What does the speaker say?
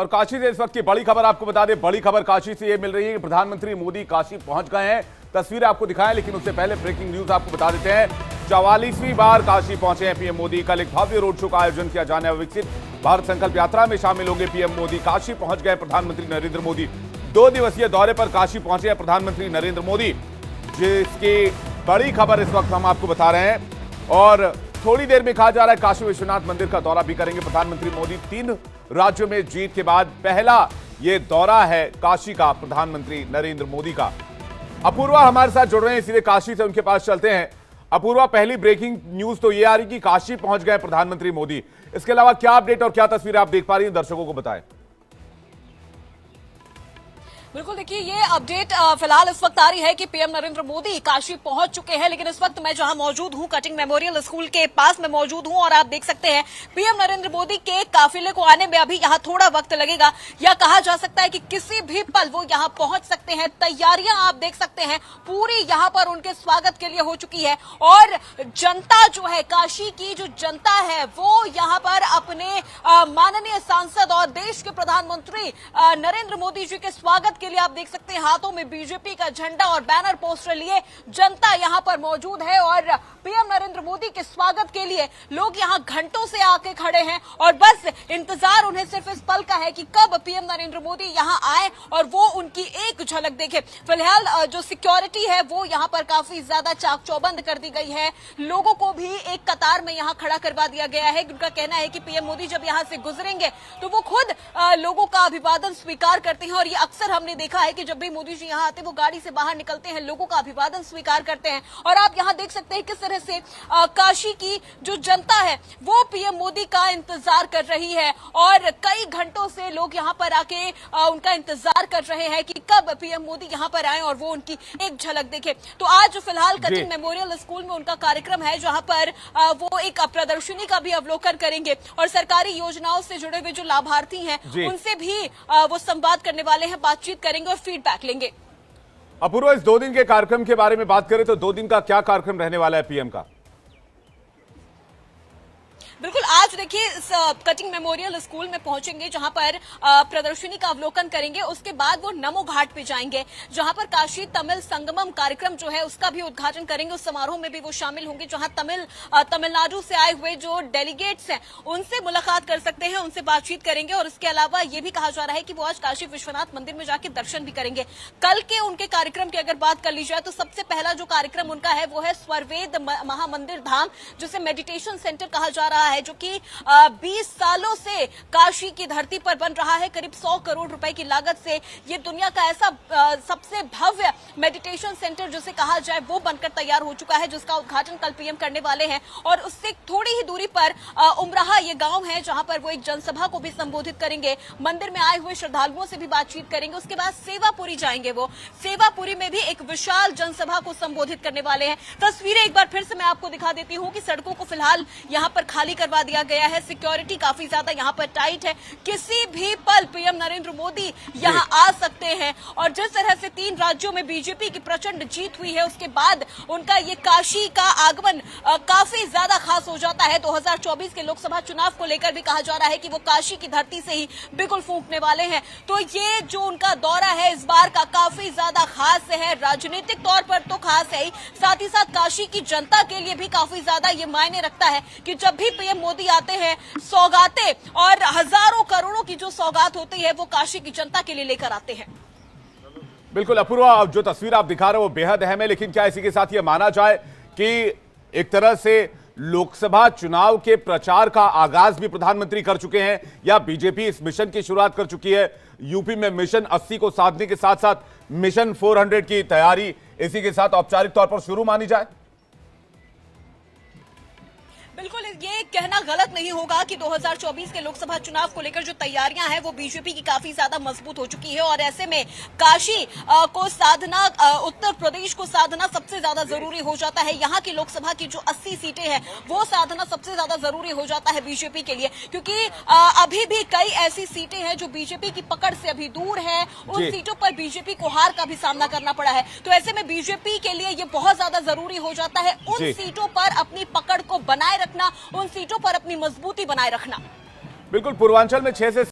और काशी से इस वक्त की बड़ी खबर आपको बता दें, बड़ी खबर काशी से ये मिल रही है कि प्रधानमंत्री मोदी काशी पहुंच गए हैं। तस्वीरें आपको दिखाएं, लेकिन उससे पहले ब्रेकिंग न्यूज आपको बता देते हैं। 44वीं बार काशी पहुंचे हैं पीएम मोदी। कल एक भव्य रोड शो का आयोजन किया जाने वाला विकसित भारत संकल्प यात्रा में शामिल होंगे पीएम मोदी। काशी पहुंच गए प्रधानमंत्री नरेंद्र मोदी। 2 दिवसीय दौरे पर काशी पहुंचे हैं प्रधानमंत्री नरेंद्र मोदी, जिसकी बड़ी खबर इस वक्त हम आपको बता रहे हैं। और थोड़ी देर में कहा जा रहा है काशी विश्वनाथ मंदिर का दौरा भी करेंगे प्रधानमंत्री मोदी। 3 राज्यों में जीत के बाद पहला ये दौरा है काशी का प्रधानमंत्री नरेंद्र मोदी का। अपूर्वा हमारे साथ जुड़ रहे हैं, सीधे काशी से उनके पास चलते हैं। अपूर्वा, पहली ब्रेकिंग न्यूज तो ये आ रही कि काशी पहुंच गए प्रधानमंत्री मोदी। इसके अलावा क्या अपडेट और क्या तस्वीरें आप देख पा रही हैं, दर्शकों को बताएं। बिल्कुल, देखिए ये अपडेट फिलहाल इस वक्त आ रही है कि पीएम नरेंद्र मोदी काशी पहुंच चुके हैं। लेकिन इस वक्त मैं जहां मौजूद हूं, कटिंग मेमोरियल स्कूल के पास में मौजूद हूं, और आप देख सकते हैं पीएम नरेंद्र मोदी के काफिले को आने में अभी यहां थोड़ा वक्त लगेगा, या कहा जा सकता है कि किसी भी पल वो यहां पहुंच सकते हैं। तैयारियां आप देख सकते हैं पूरी यहां पर उनके स्वागत के लिए हो चुकी है। और जनता जो है, काशी की जो जनता है, वो यहां पर अपने माननीय सांसद और देश के प्रधानमंत्री नरेंद्र मोदी जी के स्वागत के लिए आप देख सकते हैं हाथों में बीजेपी का झंडा और बैनर पोस्टर लिए जनता यहां पर मौजूद है। और पीएम नरेंद्र मोदी के स्वागत के लिए लोग यहां घंटों से आके खड़े हैं और बस इंतजार उन्हें सिर्फ इस पल का है कि कब पीएम नरेंद्र मोदी यहां आए और वो उनकी एक झलक देखे। फिलहाल जो सिक्योरिटी है वो यहां पर काफी ज्यादा चाक चौबंद कर दी गई है। लोगों को भी एक कतार में यहां खड़ा करवा दिया गया है। उनका कहना है कि पीएम मोदी जब यहां से गुजरेंगे तो वो खुद लोगों का अभिवादन स्वीकार करते हैं। और ये अक्सर हमने देखा है कि जब भी मोदी जी यहां आते हैं वो गाड़ी से बाहर निकलते हैं, लोगों का अभिवादन स्वीकार करते हैं। और आप यहां देख सकते हैं किस तरह से काशी की जो जनता है वो पीएम मोदी का इंतजार कर रही है। और कई घंटों से लोग यहां पर आके उनका इंतजार कर रहे हैं कि कब पीएम मोदी यहां पर आए और वो उनकी एक झलक देखे। तो आज फिलहाल कटिंग मेमोरियल स्कूल में उनका कार्यक्रम है, जहां पर वो एक प्रदर्शनी का भी अवलोकन करेंगे और सरकारी योजनाओं से जुड़े हुए जो लाभार्थी हैं उनसे भी वो संवाद करने वाले हैं, बातचीत करेंगे और फीडबैक लेंगे। अपूर्वा, इस 2 दिन के कार्यक्रम के बारे में बात करें तो 2 दिन का क्या कार्यक्रम रहने वाला है पीएम का? बिल्कुल, आज देखिए इस कटिंग मेमोरियल स्कूल में पहुंचेंगे, जहां पर प्रदर्शनी का अवलोकन करेंगे। उसके बाद वो नमो घाट पे जाएंगे, जहां पर काशी तमिल संगमम कार्यक्रम जो है उसका भी उद्घाटन करेंगे। उस समारोह में भी वो शामिल होंगे, जहां तमिलनाडु से आए हुए जो डेलीगेट्स हैं उनसे मुलाकात कर सकते हैं, उनसे बातचीत करेंगे। और इसके अलावा ये भी कहा जा रहा है कि वो आज काशी विश्वनाथ मंदिर में जाकर दर्शन भी करेंगे। कल के उनके कार्यक्रम की अगर बात कर ली जाए तो सबसे पहला जो कार्यक्रम उनका है वो है स्वरवेद महामंदिर धाम, जिसे मेडिटेशन सेंटर कहा जा रहा है, जो कि 20 सालों से काशी की धरती पर बन रहा है। करीब 100 करोड़ रुपए की लागत से ये दुनिया का ऐसा सबसे भव्य मेडिटेशन सेंटर जिसे कहा जाए वो बनकर तैयार हो चुका है, जिसका उद्घाटन कल पीएम करने वाले हैं। और उससे थोड़ी ही दूरी पर उमराहा ये गांव है, जहां पर वो एक जनसभा को भी संबोधित करेंगे। मंदिर में आए हुए श्रद्धालुओं से भी बातचीत करेंगे। उसके बाद सेवापुरी जाएंगे। वो सेवापुरी में भी एक विशाल जनसभा को संबोधित करने वाले हैं। तस्वीरें एक बार फिर से मैं आपको दिखा देती हूँ कि सड़कों को फिलहाल यहां पर खाली करवा दिया गया है। सिक्योरिटी काफी ज्यादा यहां पर टाइट है। किसी भी पल पीएम नरेंद्र मोदी यहां आ सकते हैं। और जिस तरह से 3 राज्यों में बीजेपी की प्रचंड जीत हुई है, उसके बाद उनका ये काशी का आगमन काफी ज्यादा खास हो जाता है। 2024 के लोकसभा चुनाव को लेकर भी कहा जा रहा है कि वो काशी की धरती से ही बिल्कुल फूंकने वाले हैं। तो ये जो उनका दौरा है इस बार का काफी ज्यादा खास है। राजनीतिक तौर पर तो खास है ही, साथ ही साथ काशी की जनता के लिए भी काफी ज्यादा ये मायने रखता है कि जब भी पीएम मोदी आते हैं, सौगातें और हजारों करोड़ों की जो सौगात होती है वो काशी की जनता के लिए लेकर आते हैं। बिल्कुल अपूर्वा, जो तस्वीर आप दिखा रहे हो वो बेहद अहम है। लेकिन क्या इसी के साथ ये माना जाए कि एक तरह से लोकसभा चुनाव के प्रचार का आगाज भी प्रधानमंत्री कर चुके हैं, या बीजेपी इस मिशन की शुरुआत कर चुकी है? यूपी में मिशन 80 को साधने के साथ साथ मिशन 400 की तैयारी इसी के साथ औपचारिक तौर पर शुरू मानी जाए? बिल्कुल, ये कहना गलत नहीं होगा कि 2024 के लोकसभा चुनाव को लेकर जो तैयारियां हैं वो बीजेपी की काफी ज्यादा मजबूत हो चुकी है। और ऐसे में काशी को साधना, उत्तर प्रदेश को साधना सबसे ज्यादा जरूरी हो जाता है। यहाँ की लोकसभा की जो 80 सीटें हैं वो साधना सबसे ज्यादा जरूरी हो जाता है बीजेपी के लिए, क्योंकि अभी भी कई ऐसी सीटें हैं जो बीजेपी की पकड़ से अभी दूर है। उन सीटों पर बीजेपी को हार का भी सामना करना पड़ा है। तो ऐसे में बीजेपी के लिए ये बहुत ज्यादा जरूरी हो जाता है उन सीटों पर अपनी पकड़ को बनाए रखना, उन सीटों पर अपनी मजबूती बनाए रखना। बिल्कुल, पूर्वांचल में 6 से